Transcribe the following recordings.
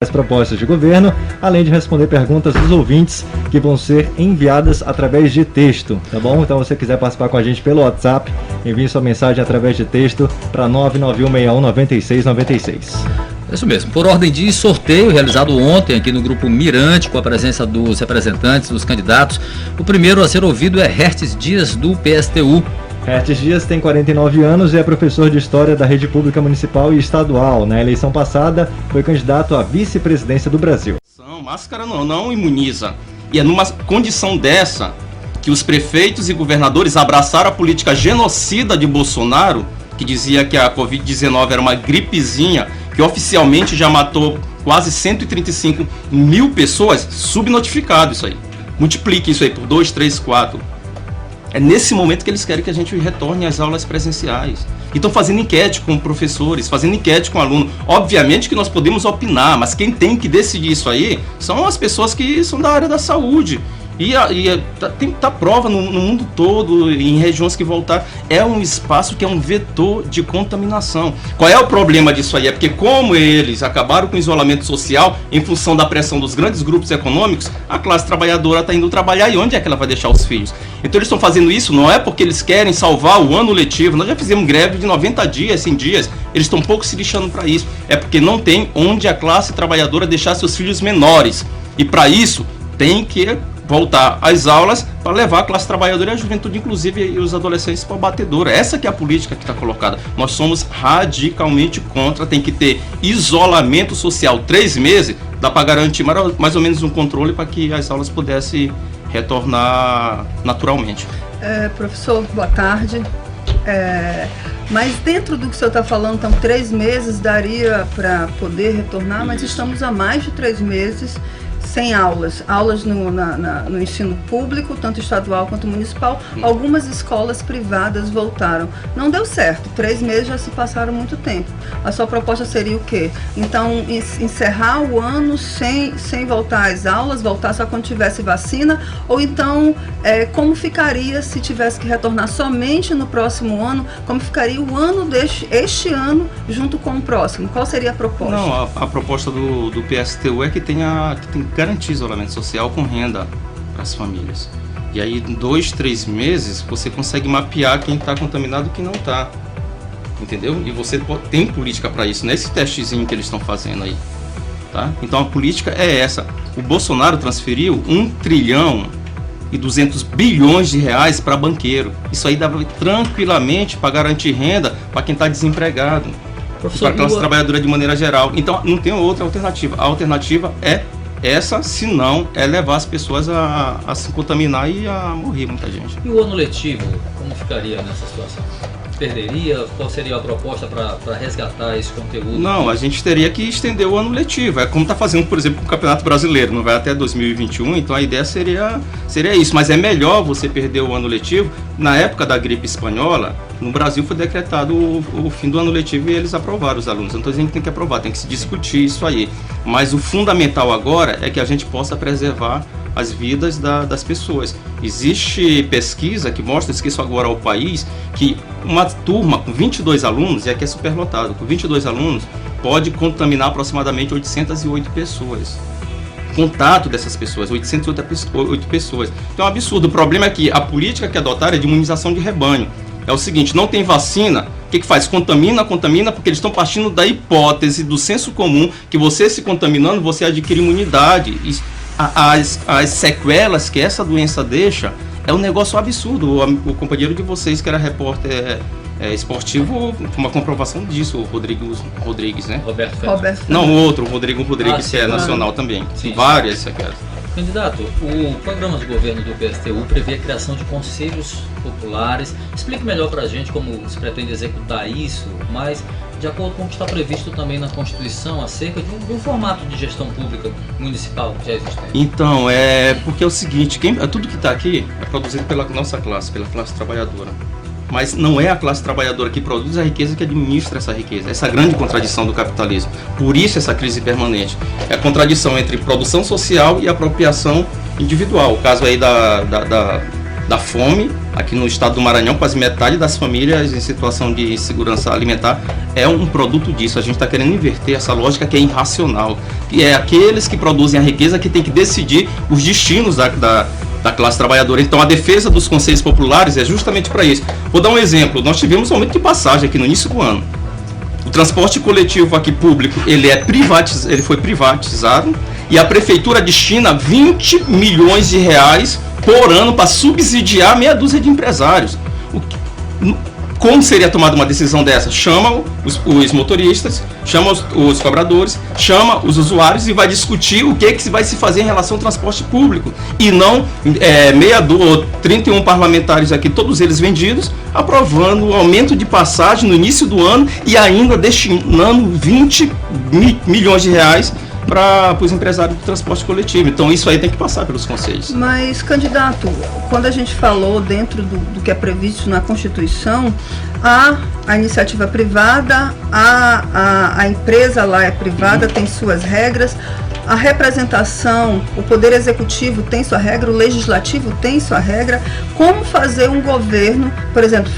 as propostas de governo, além de responder perguntas dos ouvintes que vão ser enviadas através de texto, tá bom? Então, se você quiser participar com a gente pelo WhatsApp, envie sua mensagem através de texto para 991619696. Isso mesmo. Por ordem de sorteio realizado ontem aqui no Grupo Mirante, com a presença dos representantes, dos candidatos, o primeiro a ser ouvido é Hertes Dias, do PSTU. Hertes Dias tem 49 anos e é professor de História da Rede Pública Municipal e Estadual. Na eleição passada, foi candidato à vice-presidência do Brasil. Máscara não imuniza. E é numa condição dessa que os prefeitos e governadores abraçaram a política genocida de Bolsonaro, que dizia que a Covid-19 era uma gripezinha, que oficialmente já matou quase 135 mil pessoas, subnotificado isso aí. Multiplique isso aí por 2, 3, 4. É nesse momento que eles querem que a gente retorne às aulas presenciais. E estão fazendo enquete com professores, fazendo enquete com alunos. Obviamente que nós podemos opinar, mas quem tem que decidir isso aí são as pessoas que são da área da saúde. Tá prova no mundo todo, em regiões que voltaram, é um espaço que é um vetor de contaminação. Qual é o problema disso aí? É porque como eles acabaram com o isolamento social, em função da pressão dos grandes grupos econômicos, a classe trabalhadora está indo trabalhar, e onde é que ela vai deixar os filhos? Então eles estão fazendo isso, não é porque eles querem salvar o ano letivo, nós já fizemos greve de 90 dias, 100 dias, eles estão um pouco se lixando para isso, é porque não tem onde a classe trabalhadora deixar seus filhos menores, e para isso tem que voltar às aulas para levar a classe trabalhadora e a juventude, inclusive, e os adolescentes para a batedora. Essa que é a política que está colocada. Nós somos radicalmente contra, tem que ter isolamento social 3 meses, dá para garantir mais ou menos um controle para que as aulas pudessem retornar naturalmente. Professor, boa tarde. Mas dentro do que o senhor está falando, então 3 meses daria para poder retornar, mas estamos há mais de 3 meses sem aulas no ensino público, tanto estadual quanto municipal. Algumas escolas privadas voltaram. Não deu certo, 3 meses já se passaram muito tempo. A sua proposta seria o quê? Então, encerrar o ano sem voltar às aulas, voltar só quando tivesse vacina? Ou então, como ficaria se tivesse que retornar somente no próximo ano? Como ficaria o ano este ano junto com o próximo? Qual seria a proposta? Não, a proposta do PSTU é que tem que garantir isolamento social com renda para as famílias. E aí, em 2, 3 meses, você consegue mapear quem está contaminado e quem não está. Entendeu? E você tem política para isso, nesse testezinho que eles estão fazendo aí. Tá? Então, a política é essa. O Bolsonaro transferiu 1,2 trilhão para banqueiro. Isso aí dava tranquilamente para garantir renda para quem está desempregado. Para a classe trabalhadora de maneira geral. Então, não tem outra alternativa. A alternativa é essa, se não, é levar as pessoas a se contaminar e a morrer muita gente. E o ano letivo, como ficaria nessa situação? Perderia? Qual seria a proposta para resgatar esse conteúdo? Não, a gente teria que estender o ano letivo. É como está fazendo, por exemplo, com o Campeonato Brasileiro. Não vai até 2021, então a ideia seria isso. Mas é melhor você perder o ano letivo. Na época da gripe espanhola, no Brasil foi decretado o fim do ano letivo e eles aprovaram, os alunos. Então a gente tem que aprovar, tem que se discutir isso aí. Mas o fundamental agora é que a gente possa preservar as vidas das pessoas. Existe pesquisa que mostra, esqueço agora ao país, que uma turma com 22 alunos, e aqui é superlotado, com 22 alunos, pode contaminar aproximadamente 808 pessoas. Contato dessas pessoas, 808 pessoas. Então é um absurdo. O problema é que a política que adotaram é de imunização de rebanho. É o seguinte, não tem vacina, o que faz? Contamina, porque eles estão partindo da hipótese, do senso comum, que você se contaminando, você adquire imunidade. As sequelas que essa doença deixa é um negócio absurdo. O companheiro de vocês, que era repórter esportivo, uma comprovação disso, o Rodrigues, né? Roberto. Não, o outro, o Rodrigo Rodrigues, que é nacional também. Sim. Várias sequelas. Candidato, o programa de governo do PSTU prevê a criação de conselhos populares. Explique melhor para a gente como se pretende executar isso, mas de acordo com o que está previsto também na Constituição acerca de um formato de gestão pública municipal que já existe. Então, porque é o seguinte, tudo que está aqui é produzido pela nossa classe, pela classe trabalhadora. Mas não é a classe trabalhadora que produz a riqueza que administra essa riqueza. Essa grande contradição do capitalismo. Por isso essa crise permanente. É a contradição entre produção social e apropriação individual. O caso aí da fome aqui no estado do Maranhão, quase metade das famílias em situação de insegurança alimentar é um produto disso. A gente está querendo inverter essa lógica que é irracional, que é aqueles que produzem a riqueza que tem que decidir os destinos da classe trabalhadora. Então a defesa dos conselhos populares é justamente para isso. Vou dar um exemplo. Nós tivemos um aumento de passagem aqui no início do ano. O transporte coletivo aqui público, ele foi privatizado e a prefeitura destina 20 milhões de reais por ano para subsidiar meia dúzia de empresários. Como seria tomada uma decisão dessa? Chama os motoristas, chama os cobradores, chama os usuários e vai discutir o que vai se fazer em relação ao transporte público. E não 31 parlamentares aqui, todos eles vendidos, aprovando o aumento de passagem no início do ano e ainda destinando 20 milhões de reais para os empresários do transporte coletivo. Então isso aí tem que passar pelos conselhos. Mas, candidato, quando a gente falou dentro do que é previsto na Constituição, a iniciativa privada, a empresa lá é privada, tem suas regras, a representação, o Poder Executivo tem sua regra, o Legislativo tem sua regra. Como fazer um governo, por exemplo,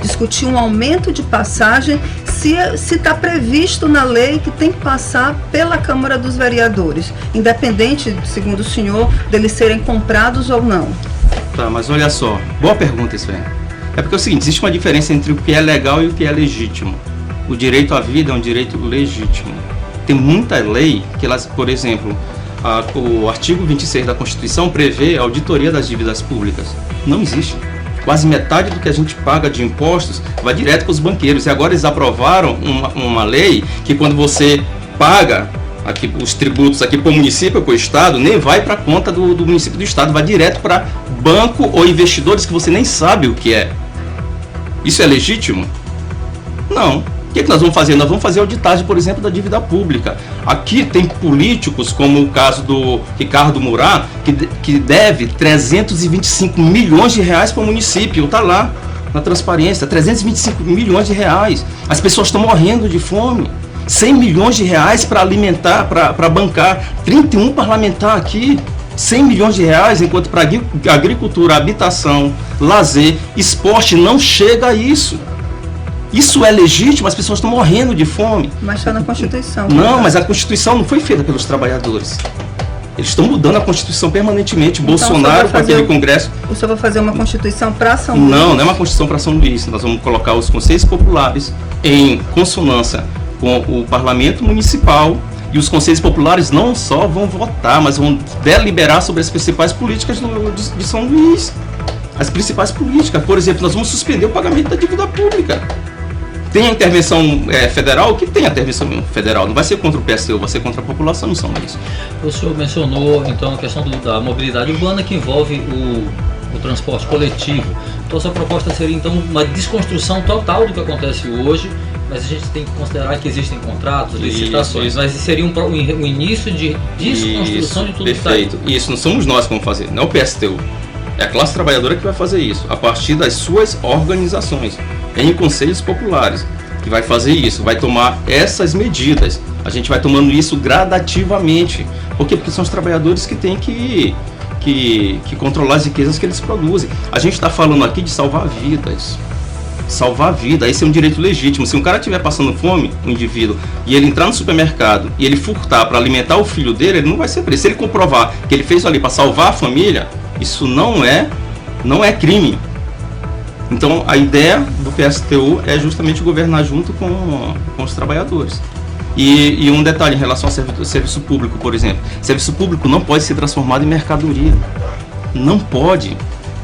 discutir um aumento de passagem se está previsto na lei que tem que passar pela Câmara dos Vereadores, independente, segundo o senhor, deles serem comprados ou não? Tá, mas olha só, boa pergunta isso aí. É porque é o seguinte, existe uma diferença entre o que é legal e o que é legítimo. O direito à vida é um direito legítimo. Tem muita lei que elas, por exemplo, o artigo 26 da Constituição prevê a auditoria das dívidas públicas. Não existe. Quase metade do que a gente paga de impostos vai direto para os banqueiros. E agora eles aprovaram uma lei que quando você paga aqui os tributos aqui para o município ou para o estado, nem vai para a conta do município do estado, vai direto para banco ou investidores que você nem sabe o que é. Isso é legítimo? Não. O que nós vamos fazer? Nós vamos fazer auditagem, por exemplo, da dívida pública. Aqui tem políticos, como o caso do Ricardo Murat, que deve 325 milhões de reais para o município. Está lá na transparência, 325 milhões de reais. As pessoas estão morrendo de fome. 100 milhões de reais para alimentar, para bancar. 31 parlamentares aqui. 100 milhões de reais, enquanto para agricultura, habitação, lazer, esporte, não chega a isso. Isso é legítimo? As pessoas estão morrendo de fome. Mas está na Constituição. Não, mas a Constituição não foi feita pelos trabalhadores. Eles estão mudando a Constituição permanentemente. Então, Bolsonaro, com aquele Congresso... O senhor vai fazer uma Constituição para São Luís? Não, não é uma Constituição para São Luís. Nós vamos colocar os conselhos populares em consonância com o Parlamento Municipal. E os conselhos populares não só vão votar, mas vão deliberar sobre as principais políticas de São Luís. As principais políticas. Por exemplo, nós vamos suspender o pagamento da dívida pública. Tem a intervenção federal? O que tem a intervenção federal? Não vai ser contra o PSTU, vai ser contra a população em São Luís. O senhor mencionou, então, a questão da mobilidade urbana que envolve o transporte coletivo. Então, essa proposta seria, então, uma desconstrução total do que acontece hoje, mas a gente tem que considerar que existem contratos, licitações, mas seria um início de desconstrução de tudo que está aí. Perfeito. Isso não somos nós que vamos fazer, não é o PSTU. É a classe trabalhadora que vai fazer isso, a partir das suas organizações, em conselhos populares, que vai fazer isso, vai tomar essas medidas. A gente vai tomando isso gradativamente. Por quê? Porque são os trabalhadores que têm que controlar as riquezas que eles produzem. A gente está falando aqui de salvar vidas. Salvar a vida, esse é um direito legítimo. Se um cara estiver passando fome, um indivíduo, e ele entrar no supermercado e ele furtar para alimentar o filho dele, ele não vai ser preso. Se ele comprovar que ele fez ali para salvar a família, isso não é crime. Então a ideia do PSTU é justamente governar junto com os trabalhadores. E um detalhe em relação ao serviço público, por exemplo. Serviço público não pode ser transformado em mercadoria. Não pode.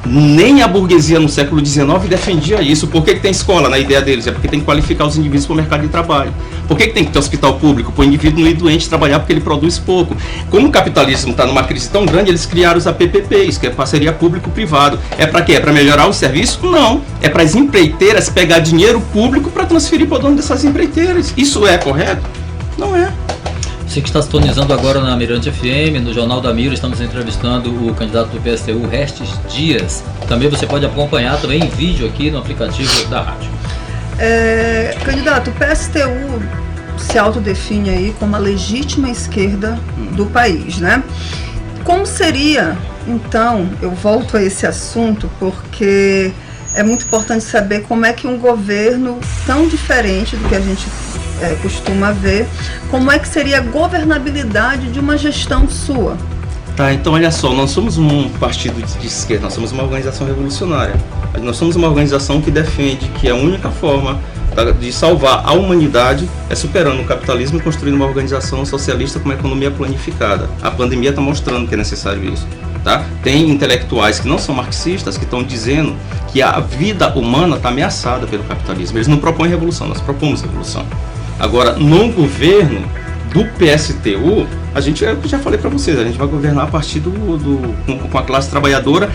Nem a burguesia no século XIX defendia isso. Por que tem escola na ideia deles? É porque tem que qualificar os indivíduos para o mercado de trabalho. Por que tem que ter hospital público? Para o indivíduo não ir doente trabalhar porque ele produz pouco. Como o capitalismo está numa crise tão grande, eles criaram os APPPs, que é parceria público-privado. É para quê? É para melhorar o serviço? Não. É para as empreiteiras pegar dinheiro público para transferir para o dono dessas empreiteiras. Isso é correto? Não é. Você que está sintonizando agora na Mirante FM, no Jornal da Mira, estamos entrevistando o candidato do PSTU, Restes Dias. Também você pode acompanhar também em vídeo aqui no aplicativo da rádio. Candidato, o PSTU se autodefine aí como a legítima esquerda do país, né? Como seria Então, eu volto a esse assunto porque é muito importante saber como é que um governo tão diferente do que a gente costuma ver, como é que seria a governabilidade de uma gestão sua. Tá, então olha só, nós somos um partido de esquerda, nós somos uma organização revolucionária. Nós somos uma organização que defende que a única forma de salvar a humanidade é superando o capitalismo e construindo uma organização socialista com uma economia planificada. A pandemia está mostrando que é necessário isso. Tá? Tem intelectuais que não são marxistas que estão dizendo que a vida humana está ameaçada pelo capitalismo. Eles não propõem revolução, nós propomos revolução. Agora, no governo do PSTU, eu já falei para vocês, a gente vai governar a partir com a classe trabalhadora,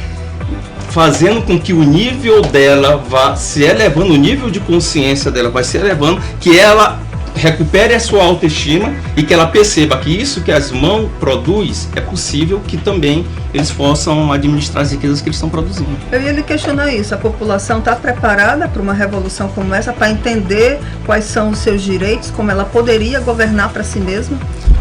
fazendo com que o nível dela vá se elevando, o nível de consciência dela vai se elevando, que ela recupere a sua autoestima e que ela perceba que isso que as mãos produzem é possível que também eles possam administrar as riquezas que eles estão produzindo. Eu ia lhe questionar isso, a população está preparada para uma revolução como essa, para entender quais são os seus direitos, como ela poderia governar para si mesma?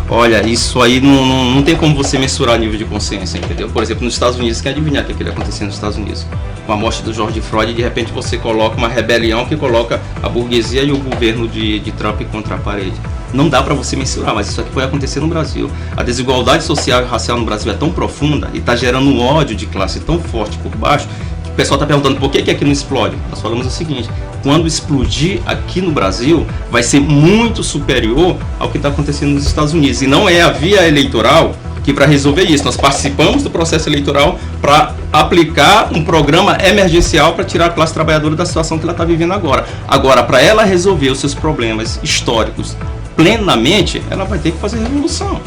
Olha, isso aí não tem como você mensurar o nível de consciência, entendeu? Por exemplo, nos Estados Unidos, quem adivinhar o que ia acontecer nos Estados Unidos? Com a morte do George Floyd, de repente você coloca uma rebelião que coloca a burguesia e o governo de Trump contra a parede. Não dá para você mensurar, mas isso aqui vai acontecer no Brasil. A desigualdade social e racial no Brasil é tão profunda e está gerando um ódio de classe tão forte por baixo, que o pessoal está perguntando por que aqui não explode. Nós falamos o seguinte: quando explodir aqui no Brasil, vai ser muito superior ao que está acontecendo nos Estados Unidos. E não é a via eleitoral que para resolver isso. Nós participamos do processo eleitoral para aplicar um programa emergencial para tirar a classe trabalhadora da situação que ela está vivendo agora. Agora, para ela resolver os seus problemas históricos plenamente, ela vai ter que fazer revolução.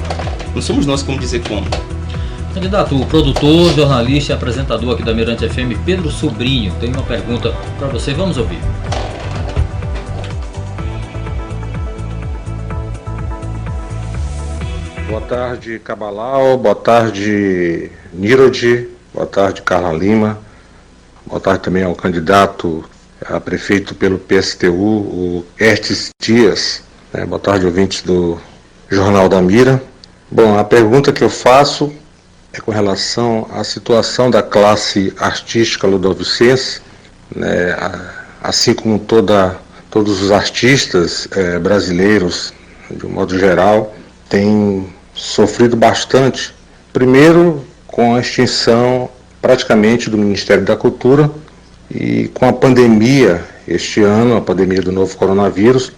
Não somos nós como dizer como. Candidato, o produtor, jornalista e apresentador aqui da Mirante FM, Pedro Sobrinho, tem uma pergunta para você. Vamos ouvir. Boa tarde, Cabalau. Boa tarde, Nirodi. Boa tarde, Carla Lima. Boa tarde também ao candidato a prefeito pelo PSTU, o Hertes Dias. Boa tarde, ouvintes do Jornal da Mira. Bom, a pergunta que eu faço é com relação à situação da classe artística ludovicense, assim como todos os artistas brasileiros, de um modo geral, têm sofrido bastante. Primeiro, com a extinção praticamente do Ministério da Cultura e com a pandemia, este ano, a pandemia do novo coronavírus,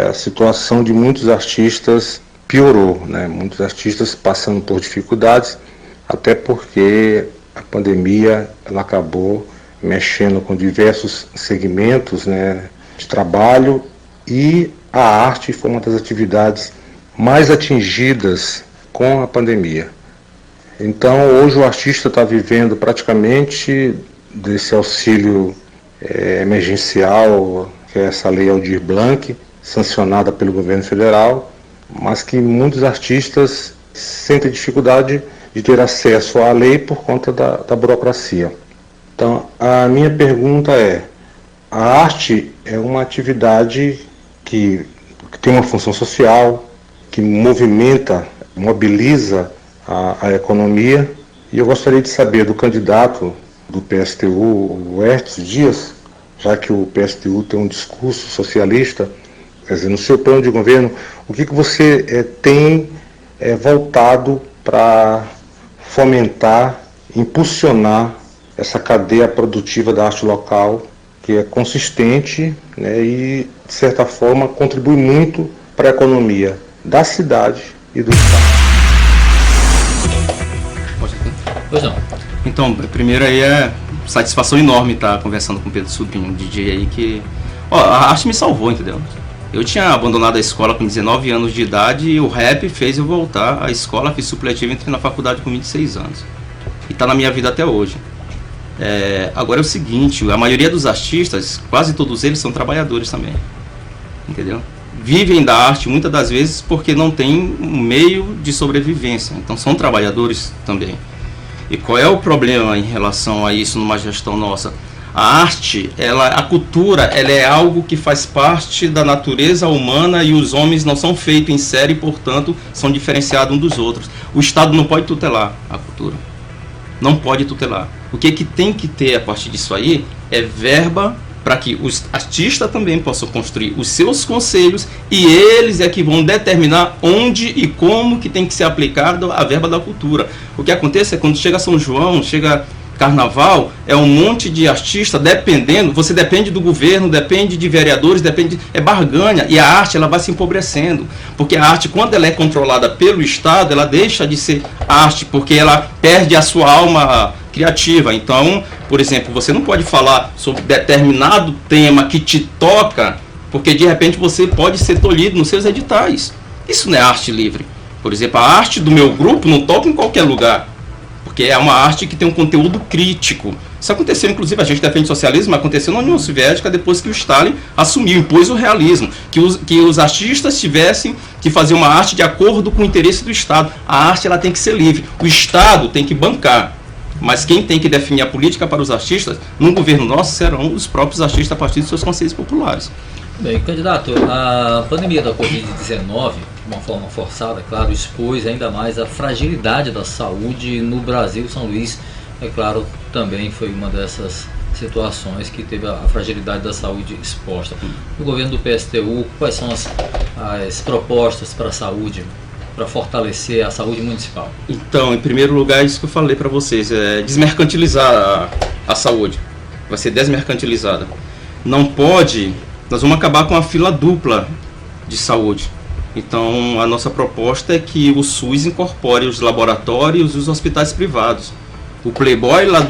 a situação de muitos artistas piorou, muitos artistas passando por dificuldades, até porque a pandemia ela acabou mexendo com diversos segmentos de trabalho, e a arte foi uma das atividades mais atingidas com a pandemia. Então, hoje o artista está vivendo praticamente desse auxílio emergencial, que é essa lei Aldir Blanc, sancionada pelo governo federal, mas que muitos artistas sentem dificuldade de ter acesso à lei por conta da burocracia. Então, a minha pergunta é: a arte é uma atividade que tem uma função social, que movimenta, mobiliza a economia, e eu gostaria de saber do candidato do PSTU, o Hertes Dias, já que o PSTU tem um discurso socialista, quer dizer, no seu plano de governo, o que você tem voltado para fomentar, impulsionar essa cadeia produtiva da arte local, que é consistente e, de certa forma, contribui muito para a economia da cidade e do estado. Pois não. Então, primeiro aí é satisfação enorme estar conversando com o Pedro Sobrinho, um DJ aí que... a arte me salvou, entendeu? Eu tinha abandonado a escola com 19 anos de idade e o rap fez eu voltar à escola, fiz supletivo e entrei na faculdade com 26 anos. E está na minha vida até hoje. Agora é o seguinte, a maioria dos artistas, quase todos eles são trabalhadores também, entendeu? Vivem da arte muitas das vezes porque não tem um meio de sobrevivência, então são trabalhadores também. E qual é o problema em relação a isso numa gestão nossa? A arte, a cultura, ela é algo que faz parte da natureza humana e os homens não são feitos em série, portanto, são diferenciados uns dos outros. O Estado não pode tutelar a cultura. não pode tutelar. O que tem que ter a partir disso aí é verba para que os artistas também possam construir os seus conselhos e eles é que vão determinar onde e como que tem que ser aplicado a verba da cultura. O que acontece é quando chega São João, chega Carnaval, é um monte de artista dependendo, você depende do governo, depende de vereadores, é barganha, e a arte ela vai se empobrecendo, porque a arte, quando ela é controlada pelo Estado, ela deixa de ser arte, porque ela perde a sua alma criativa. Então, por exemplo, você não pode falar sobre determinado tema que te toca, porque de repente você pode ser tolhido nos seus editais. Isso não é arte livre. Por exemplo, a arte do meu grupo não toca em qualquer lugar, porque é uma arte que tem um conteúdo crítico. Isso aconteceu, inclusive, a gente defende o socialismo, mas aconteceu na União Soviética depois que o Stalin assumiu, impôs o realismo, que os artistas tivessem que fazer uma arte de acordo com o interesse do Estado. A arte ela tem que ser livre, o Estado tem que bancar, mas quem tem que definir a política para os artistas, no governo nosso, serão os próprios artistas a partir dos seus conselhos populares. Bem, candidato, a pandemia da Covid-19, de uma forma forçada, claro, expôs ainda mais a fragilidade da saúde no Brasil. São Luís, é claro, também foi uma dessas situações que teve a fragilidade da saúde exposta. No governo do PSTU, quais são as propostas para a saúde, para fortalecer a saúde municipal? Então, em primeiro lugar, isso que eu falei para vocês, é desmercantilizar a saúde. Vai ser desmercantilizada. Não pode... Nós vamos acabar com a fila dupla de saúde. Então, a nossa proposta é que o SUS incorpore os laboratórios e os hospitais privados. O playboy lá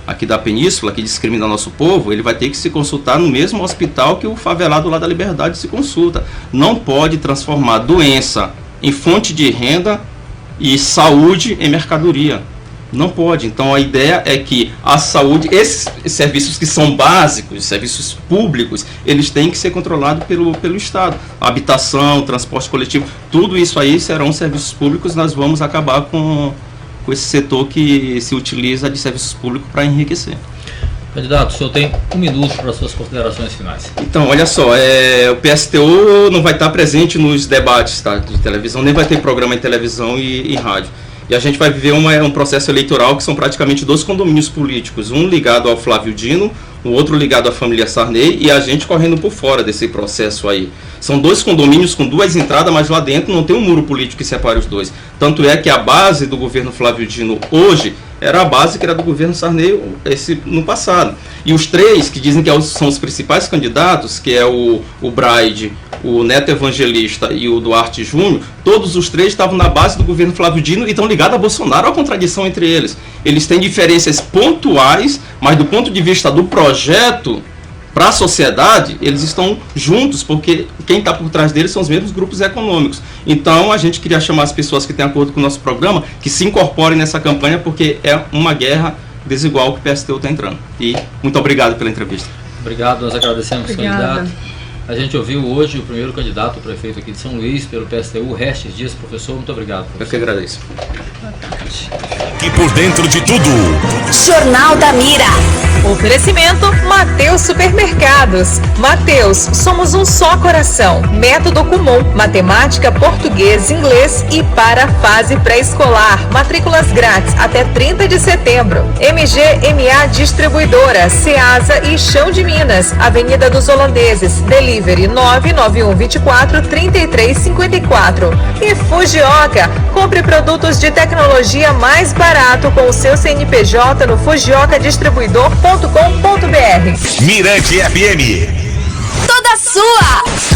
aqui da Península, que discrimina nosso povo, ele vai ter que se consultar no mesmo hospital que o favelado lá da Liberdade se consulta. Não pode transformar doença em fonte de renda e saúde em mercadoria. Não pode. Então a ideia é que a saúde, esses serviços que são básicos, serviços públicos, eles têm que ser controlados pelo Estado. Habitação, transporte coletivo, tudo isso aí serão serviços públicos. Nós vamos acabar com esse setor que se utiliza de serviços públicos para enriquecer. Candidato, o senhor tem 1 minuto para suas considerações finais. Então, olha só, o PSTU não vai estar presente nos debates, tá, de televisão, nem vai ter programa em televisão e rádio. E a gente vai viver um processo eleitoral que são praticamente 2 condomínios políticos, um ligado ao Flávio Dino, o outro ligado à família Sarney, e a gente correndo por fora desse processo aí. São 2 condomínios com 2 entradas, mas lá dentro não tem um muro político que separe os dois. Tanto é que a base do governo Flávio Dino hoje era a base que era do governo Sarney no passado. E os 3 que dizem que são os principais candidatos, que é o Braide, o Neto Evangelista e o Duarte Júnior, todos os 3 estavam na base do governo Flávio Dino e estão ligados a Bolsonaro. Há contradição entre eles. Eles têm diferenças pontuais, mas do ponto de vista do projeto para a sociedade, eles estão juntos, porque quem está por trás deles são os mesmos grupos econômicos. Então a gente queria chamar as pessoas que têm acordo com o nosso programa, que se incorporem nessa campanha, porque é uma guerra desigual que o PSTU está entrando. E muito obrigado pela entrevista. Obrigado, nós agradecemos, candidato. A gente ouviu hoje o primeiro candidato, o prefeito aqui de São Luís, pelo PSTU, Restes Dias. Professor, muito obrigado. Eu que agradeço. E por dentro de tudo, Jornal da Mira. Oferecimento Mateus Supermercados. Mateus, somos um só coração. Método comum, matemática, português, inglês e para a fase pré-escolar. Matrículas grátis até 30 de setembro. MGMA Distribuidora, Ceasa e Chão de Minas, Avenida dos Holandeses. Delivery 99124-3354. E Fujioka, compre produtos de tecnologia mais barato com o seu CNPJ no fujiokadistribuidor.com.br. Mirante FM. Toda sua!